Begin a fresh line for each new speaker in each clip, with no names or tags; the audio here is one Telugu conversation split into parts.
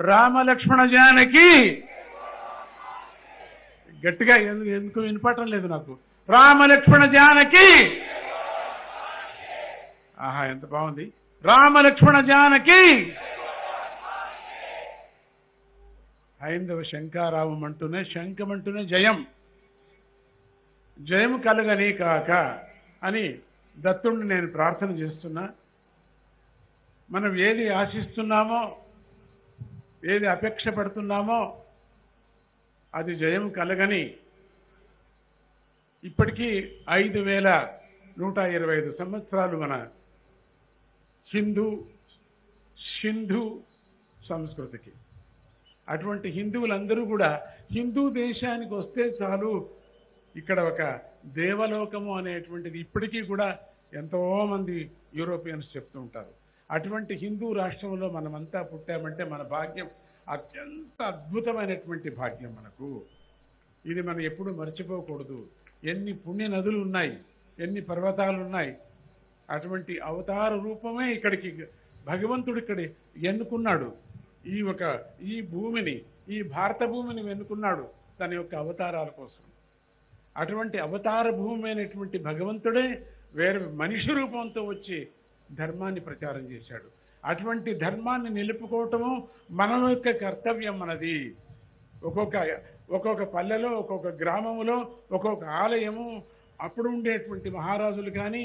రామలక్ష్మణ జానకి గట్టిగా ఎందుకు వినపడటం లేదు నాకు. రామలక్ష్మణ జానకి. ఆహా, ఎంత బాగుంది. రామలక్ష్మణ జానకి. హైందవ శంకారావం అంటూనే, శంఖమంటూనే జయం. జయం కలగని కాక అని దత్తుడిని నేను ప్రార్థన చేస్తున్నా. మనం ఏది ఆశిస్తున్నామో, ఏది అపేక్ష పడుతున్నామో అది జయం కలగని. ఇప్పటికీ 5125 సంవత్సరాలు మన సింధు సంస్కృతికి. అటువంటి హిందువులందరూ కూడా హిందూ దేశానికి వస్తే చాలు, ఇక్కడ ఒక దేవలోకము అనేటువంటిది ఇప్పటికీ కూడా ఎంతో మంది యూరోపియన్స్ చెప్తూ ఉంటారు. అటువంటి హిందూ రాష్ట్రంలో మనమంతా పుట్టామంటే మన భాగ్యం అత్యంత అద్భుతమైనటువంటి భాగ్యం మనకు. ఇది మనం ఎప్పుడూ మర్చిపోకూడదు. ఎన్ని పుణ్య నదులు ఉన్నాయి, ఎన్ని పర్వతాలు ఉన్నాయి. అటువంటి అవతార రూపమే ఇక్కడికి భగవంతుడు ఇక్కడ ఎన్నుకున్నాడు. ఈ భూమిని, ఈ భారత భూమిని ఎన్నుకున్నాడు తన యొక్క అవతారాల కోసం. అటువంటి అవతార భూమి అయినటువంటి భగవంతుడే వేరే మనిషి రూపంతో వచ్చి ధర్మాన్ని ప్రచారం చేశాడు. అటువంటి ధర్మాన్ని నిలుపుకోవటము మన యొక్క కర్తవ్యం మనది. ఒక్కొక్క పల్లెలో, ఒక్కొక్క గ్రామంలో ఒక్కొక్క ఆలయము అప్పుడు ఉండేటువంటి మహారాజులు కానీ,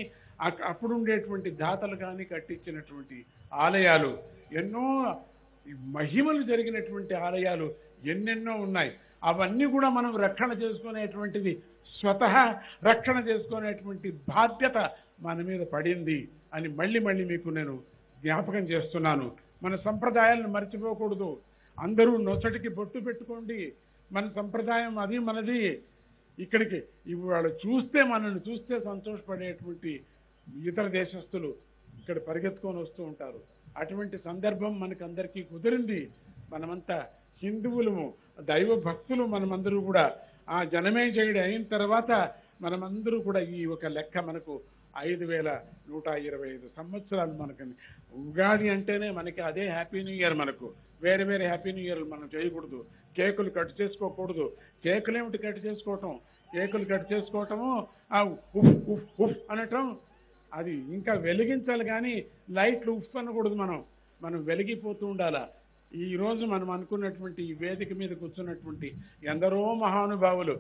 అప్పుడు ఉండేటువంటి దాతలు కానీ కట్టించినటువంటి ఆలయాలు, ఎన్నో మహిమలు జరిగినటువంటి ఆలయాలు ఎన్నెన్నో ఉన్నాయి. అవన్నీ కూడా మనం రక్షణ చేసుకునేటువంటిది, స్వతహా రక్షణ చేసుకునేటువంటి బాధ్యత మన మీద పడింది అని మళ్ళీ మీకు నేను జ్ఞాపకం చేస్తున్నాను. మన సంప్రదాయాలను మర్చిపోకూడదు. అందరూ నొసటికి బొట్టు పెట్టుకోండి. మన సంప్రదాయం అది మనది. ఇక్కడికి వాళ్ళు మనల్ని చూస్తే సంతోషపడేటువంటి ఇతర దేశస్తులు ఇక్కడ పరిగెత్తుకొని వస్తూ ఉంటారు. అటువంటి సందర్భం మనకందరికీ కుదిరింది. మనమంతా హిందువులము, దైవ భక్తులు. మనమందరూ కూడా ఆ జనమేజయుడు అయిన తర్వాత మనమందరూ కూడా ఈ ఒక లెక్క మనకు 5125 సంవత్సరాలు మనకు. ఉగాది అంటేనే మనకి అదే హ్యాపీ న్యూ ఇయర్. మనకు వేరే హ్యాపీ న్యూ ఇయర్లు మనం చేయకూడదు. కేకులు కట్ చేసుకోకూడదు. కేకులు ఏమిటి కట్ చేసుకోవటం? కేకులు కట్ చేసుకోవటము ఉఫ్ ఉఫ్ ఉఫ్ అనటం, అది ఇంకా వెలిగించాలి కానీ లైట్లు ఉఫ్ అనకూడదు. మనం వెలిగిపోతూ ఉండాలా. ఈ రోజు మనం అనుకున్నటువంటి ఈ వేదిక మీద కూర్చున్నటువంటి ఎందరో మహానుభావులు,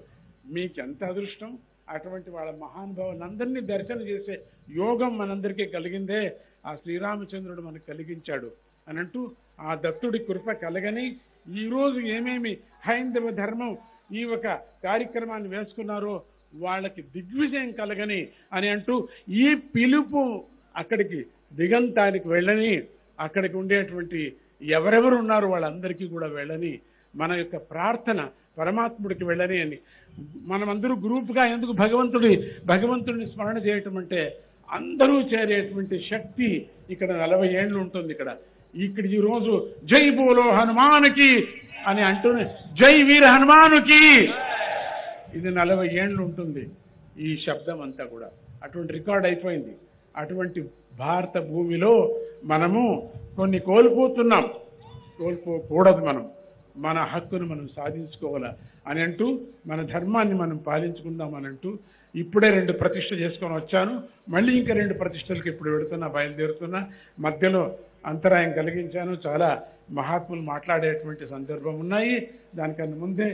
మీకెంత అదృష్టం. అటువంటి వాళ్ళ మహానుభావులందరినీ దర్శనం చేసే యోగం మనందరికీ కలిగిందే ఆ శ్రీరామచంద్రుడు మనకు కలిగించాడు అని అంటూ, ఆ దత్తుడి కృప కలగని ఈరోజు ఏమేమి హైందవ ధర్మం ఈ ఒక కార్యక్రమాన్ని వేసుకున్నారో వాళ్ళకి దిగ్విజయం కలగని అని అంటూ, ఈ పిలుపు అక్కడికి దిగంతానికి వెళ్ళని, అక్కడికి ఉండేటువంటి ఎవరెవరు ఉన్నారో వాళ్ళందరికీ కూడా వెళ్ళని, మన యొక్క ప్రార్థన పరమాత్ముడికి వెళ్ళని అని మనమందరూ గ్రూప్గా ఎందుకు భగవంతుడిని స్మరణ చేయటం అంటే, అందరూ చేరేటువంటి శక్తి ఇక్కడ 40 ఏళ్ళు ఉంటుంది. ఇక్కడ ఈరోజు జై బోలో హనుమానుకి అని అంటూనే జై వీర హనుమానుకి ఇది 40 ఏళ్ళు ఉంటుంది ఈ శబ్దం అంతా కూడా. అటువంటి రికార్డ్ అయిపోయింది. అటువంటి భారత భూమిలో మనము కొన్ని కోల్పోతున్నాం. కోల్పోకూడదు. మన హక్కును మనం సాధించుకోవాలా అని అంటూ, మన ధర్మాన్ని మనం పాలించుకుందాం అని అంటూ, ఇప్పుడే 2 ప్రతిష్ఠ చేసుకొని వచ్చాను. మళ్ళీ ఇంకా 2 ప్రతిష్టలకు ఇప్పుడు బయలుదేరుతున్నా. మధ్యలో అంతరాయం కలిగించాను. చాలా మహాత్ములు మాట్లాడేటువంటి సందర్భం ఉన్నాయి. దానికన్నా ముందే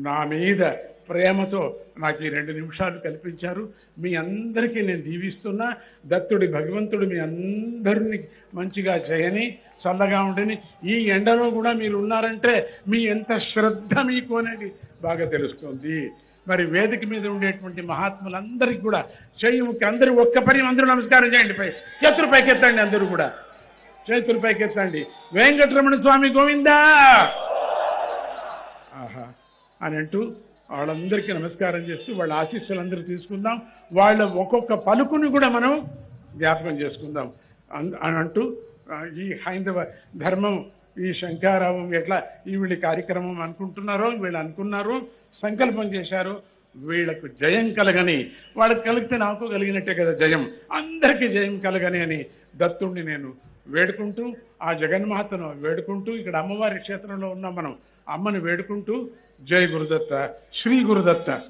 నా మీద ప్రేమతో నాకు ఈ 2 నిమిషాలు కల్పించారు. మీ అందరికీ నేను దీవిస్తున్నా. దత్తుడి భగవంతుడు మీ అందరినీ మంచిగా చేయని, చల్లగా ఉండని. ఈ ఎండలో కూడా మీరు ఉన్నారంటే మీ ఎంత శ్రద్ధ మీకు అనేది బాగా తెలుస్తుంది. మరి వేదిక మీద ఉండేటువంటి మహాత్ములందరికీ కూడా చేయుముకి అందరూ ఒక్క పని అందరూ నమస్కారం చేయండి. చేతులు పైకెత్తండి. అందరూ కూడా చేతులు పైకెత్తండి. వెంకటరమణ స్వామి గోవిందా ఆహా అని అంటూ వాళ్ళందరికీ నమస్కారం చేస్తూ వాళ్ళ ఆశీస్సులందరూ తీసుకుందాం. వాళ్ళ ఒక్కొక్క పలుకుని కూడా మనం జ్ఞాపకం చేసుకుందాం అని అంటూ, ఈ హైందవ ధర్మం, ఈ శంకారావం ఎట్లా వీళ్ళ కార్యక్రమం వీళ్ళు అనుకున్నారు, సంకల్పం చేశారు. వీళ్లకు జయం కలగని, వాళ్ళకి కలిగితే నాకు కలిగినట్టే కదా జయం. అందరికీ జయం కలగని అని దత్తుడిని నేను వేడుకుంటూ ఆ జగన్మాతను వేడుకుంటూ ఇక్కడ అమ్మవారి క్షేత్రంలో ఉన్నాం మనం. అమ్మని వేడుకుంటూ జై గురుదత్త, శ్రీ గురుదత్త.